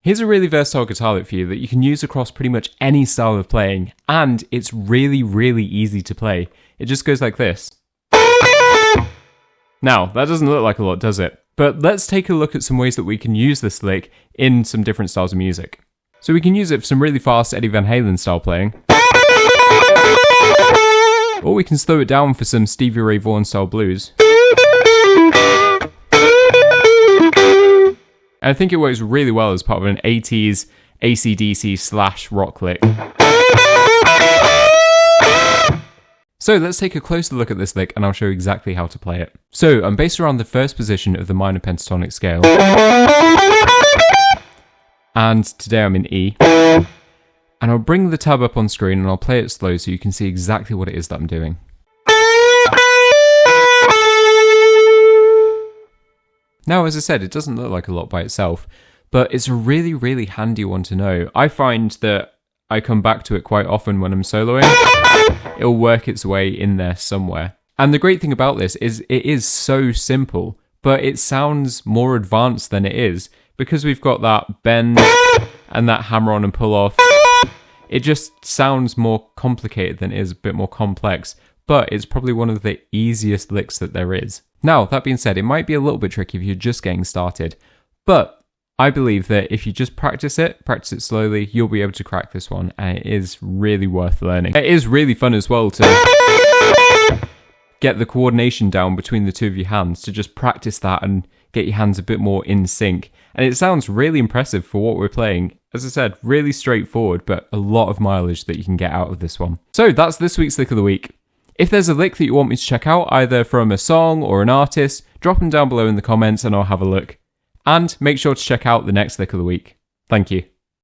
Here's a really versatile guitar lick for you that you can use across pretty much any style of playing, and it's really, really easy to play. It just goes like this. Now, that doesn't look like a lot, does it? But let's take a look at some ways that we can use this lick in some different styles of music. So we can use it for some really fast Eddie Van Halen style playing. Or we can slow it down for some Stevie Ray Vaughan style blues. And I think it works really well as part of an 80s AC/DC / rock lick. So let's take a closer look at this lick and I'll show you exactly how to play it. So I'm based around the first position of the minor pentatonic scale. And today I'm in E. And I'll bring the tab up on screen and I'll play it slow so you can see exactly what it is that I'm doing. Now, as I said, it doesn't look like a lot by itself, but it's a really, really handy one to know. I find that I come back to it quite often when I'm soloing. It'll work its way in there somewhere. And the great thing about this is it is so simple, but it sounds more advanced than it is because we've got that bend and that hammer on and pull off. It just sounds more complicated than it is, a bit more complex, but it's probably one of the easiest licks that there is. Now, that being said, it might be a little bit tricky if you're just getting started, but I believe that if you just practice it slowly, you'll be able to crack this one, and it is really worth learning. It is really fun as well to get the coordination down between the two of your hands, to just practice that and get your hands a bit more in sync. And it sounds really impressive for what we're playing. As I said, really straightforward, but a lot of mileage that you can get out of this one. So that's this week's Lick of the Week. If there's a lick that you want me to check out, either from a song or an artist, drop them down below in the comments and I'll have a look. And make sure to check out the next Lick of the Week. Thank you.